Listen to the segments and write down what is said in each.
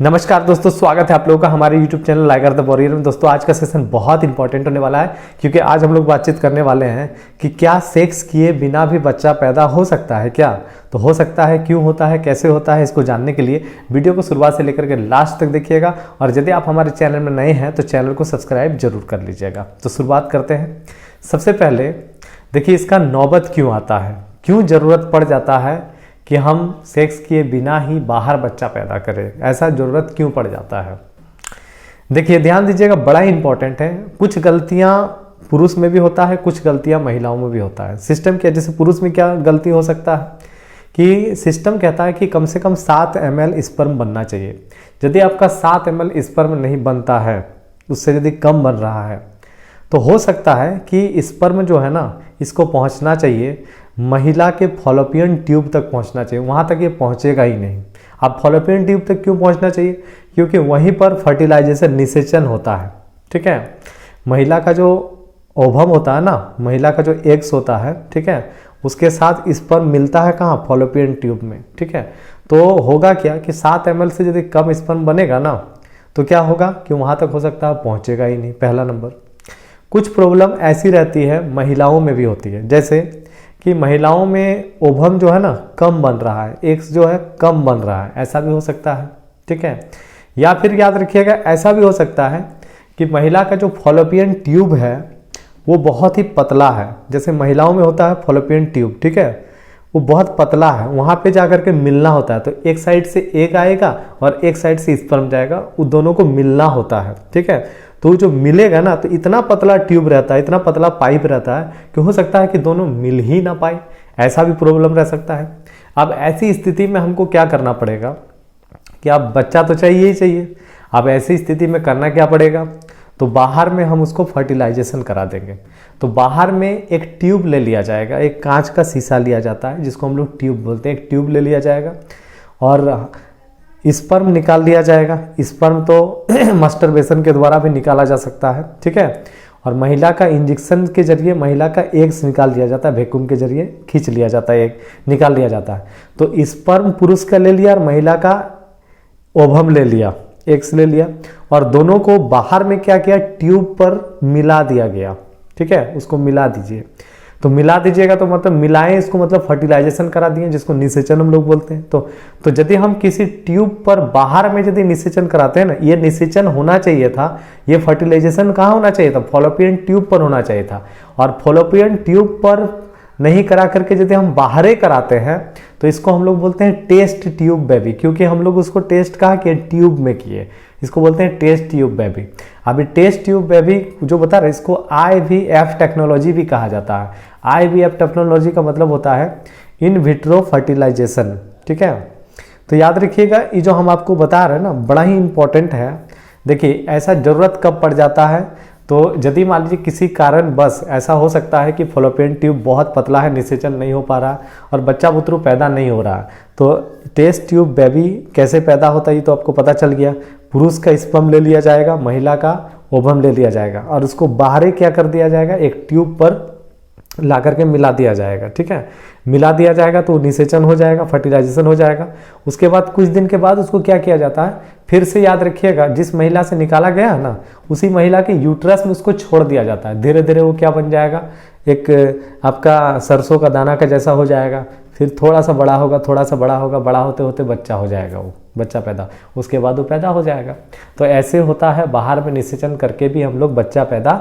नमस्कार दोस्तों, स्वागत है आप लोगों का हमारे YouTube channel liger the warrior में। दोस्तों आज का सेशन बहुत इंपॉर्टेंट होने वाला है क्योंकि आज हम लोग बातचीत करने वाले हैं कि क्या सेक्स किए बिना भी बच्चा पैदा हो सकता है। क्या तो हो सकता है, क्यों होता है, कैसे होता है, इसको जानने के लिए वीडियो को शुरुआत से लेकर के लास्ट तक देखिएगा। और यदि आप हमारे चैनल में नए हैं तो चैनल को सब्सक्राइब जरूर कर लीजिएगा। तो शुरुआत करते हैं। सबसे पहले देखिए इसका नौबत क्यों आता है, क्यों ज़रूरत पड़ जाता है कि हम सेक्स किए बिना ही बाहर बच्चा पैदा करें, ऐसा ज़रूरत क्यों पड़ जाता है। देखिए ध्यान दीजिएगा, बड़ा ही इंपॉर्टेंट है। कुछ गलतियां पुरुष में भी होता है, कुछ गलतियां महिलाओं में भी होता है। सिस्टम क्या, जैसे पुरुष में क्या गलती हो सकता है कि सिस्टम कहता है कि कम से कम 7 ml स्पर्म बनना चाहिए। यदि आपका 7 ml स्पर्म नहीं बनता है, उससे यदि कम बन रहा है, तो हो सकता है कि स्पर्म जो है ना, इसको पहुंचना चाहिए महिला के फॉलोपियन ट्यूब तक पहुंचना चाहिए। वहां तक ये पहुंचेगा ही नहीं। अब फॉलोपियन ट्यूब तक क्यों पहुंचना चाहिए? क्योंकि वहीं पर फर्टिलाइजेशन, निषेचन होता है। ठीक है, महिला का जो ओवम होता है ना, महिला का जो एग्स होता है, ठीक है, उसके साथ स्पर्म मिलता है कहाँ? फॉलोपियन ट्यूब में। ठीक है, तो होगा क्या कि 7 ml से यदि कम स्पर्म बनेगा ना, तो क्या होगा कि वहां तक हो सकता है पहुंचेगा ही नहीं। पहला नंबर। कुछ प्रॉब्लम ऐसी रहती है, महिलाओं में भी होती है, जैसे कि महिलाओं में ओवम जो है ना कम बन रहा है, एग्स जो है कम बन रहा है, ऐसा भी हो सकता है। ठीक है, या फिर याद रखिएगा ऐसा भी हो सकता है कि महिला का जो फॉलोपियन ट्यूब है वो बहुत ही पतला है। जैसे महिलाओं में होता है फॉलोपियन ट्यूब, ठीक है, वो बहुत पतला है, वहाँ पे जाकर के मिलना होता है। तो एक साइड से एग आएगा और एक साइड से स्पर्म जाएगा, वो दोनों को मिलना होता है। ठीक है, तो जो मिलेगा ना, तो इतना पतला ट्यूब रहता है, इतना पतला पाइप रहता है कि हो सकता है कि दोनों मिल ही ना पाए। ऐसा भी प्रॉब्लम रह सकता है। अब ऐसी स्थिति में हमको क्या करना पड़ेगा कि अब बच्चा तो चाहिए ही चाहिए। अब ऐसी स्थिति में करना क्या पड़ेगा? तो बाहर में हम उसको फर्टिलाइजेशन करा देंगे। तो बाहर में एक ट्यूब ले लिया जाएगा, एक कांच का शीशा लिया जाता है जिसको हम लोग ट्यूब बोलते हैं। एक ट्यूब ले लिया जाएगा और स्पर्म निकाल लिया जाएगा। स्पर्म तो मस्टरबेशन के द्वारा भी निकाला जा सकता है। ठीक है, और महिला का इंजेक्शन के जरिए महिला का एग्स निकाल दिया जाता है, वैक्यूम के जरिए खींच लिया जाता है, एग निकाल लिया जाता है। तो स्पर्म पुरुष का ले लिया और महिला का ओवम ले लिया, एग्स ले लिया, और दोनों को बाहर में क्या किया? ट्यूब पर मिला दिया गया। ठीक है, उसको मिला दीजिए। तो मिला दीजिएगा तो मतलब मिलाएं, इसको मतलब फर्टिलाइजेशन करा दिए, जिसको निषेचन हम लोग बोलते हैं। तो यदि हम किसी ट्यूब पर बाहर में यदि निषेचन कराते हैं ना, ये निषेचन होना चाहिए था, ये फर्टिलाइजेशन कहाँ होना चाहिए था? फॉलोपियन ट्यूब पर होना चाहिए था। और फॉलोपियन ट्यूब पर नहीं करा करके यदि हम बाहरे कराते हैं तो इसको हम लोग बोलते हैं टेस्ट ट्यूब बेबी, क्योंकि हम लोग उसको टेस्ट कहा कि ट्यूब में किए, इसको बोलते हैं टेस्ट ट्यूब बेबी। अभी टेस्ट ट्यूब बेबी जो बता रहे, इसको IVF टेक्नोलॉजी भी कहा जाता है। IVF टेक्नोलॉजी का मतलब होता है इन विट्रो फर्टिलाइजेशन। ठीक है, तो याद रखिएगा ये जो हम आपको बता रहे हैं ना, बड़ा ही इंपॉर्टेंट है। देखिए ऐसा ज़रूरत कब पड़ जाता है? तो यदि मान लीजिए किसी कारण बस ऐसा हो सकता है कि फॉलोपियन ट्यूब बहुत पतला है, निषेचन नहीं हो पा रहा और बच्चा बुतरू पैदा नहीं हो रहा, तो टेस्ट ट्यूब बेबी कैसे पैदा होता है ये तो आपको पता चल गया। पुरुष का स्पर्म ले लिया जाएगा, महिला का ओवम ले लिया जाएगा और उसको बाहर क्या कर दिया जाएगा? एक ट्यूब पर ला करके मिला दिया जाएगा। ठीक है, मिला दिया जाएगा तो निषेचन हो जाएगा, फर्टिलाइजेशन हो जाएगा। उसके बाद कुछ दिन के बाद उसको क्या किया जाता है? फिर से याद रखिएगा, जिस महिला से निकाला गया है ना, उसी महिला के यूट्रस में उसको छोड़ दिया जाता है। धीरे धीरे वो क्या बन जाएगा? एक आपका सरसों का दाना का जैसा हो जाएगा। फिर थोड़ा सा बड़ा होगा, थोड़ा सा बड़ा होगा, बड़ा होते होते बच्चा हो जाएगा, वो बच्चा पैदा, उसके बाद वो पैदा हो जाएगा। तो ऐसे होता है, बाहर में निषेचन करके भी हम लोग बच्चा पैदा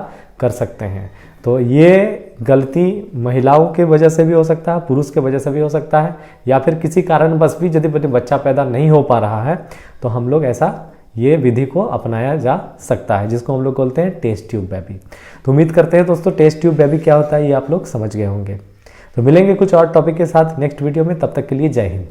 कर सकते हैं। तो ये गलती महिलाओं के वजह से भी हो सकता है, पुरुष के वजह से भी हो सकता है, या फिर किसी कारणवश भी यदि बच्चा पैदा नहीं हो पा रहा है तो हम लोग ऐसा ये विधि को अपनाया जा सकता है, जिसको हम लोग बोलते हैं टेस्ट ट्यूब बेबी। तो उम्मीद करते हैं दोस्तों टेस्ट ट्यूब बेबी क्या होता है ये आप लोग समझ गए होंगे। तो मिलेंगे कुछ और टॉपिक के साथ नेक्स्ट वीडियो में, तब तक के लिए जय हिंद।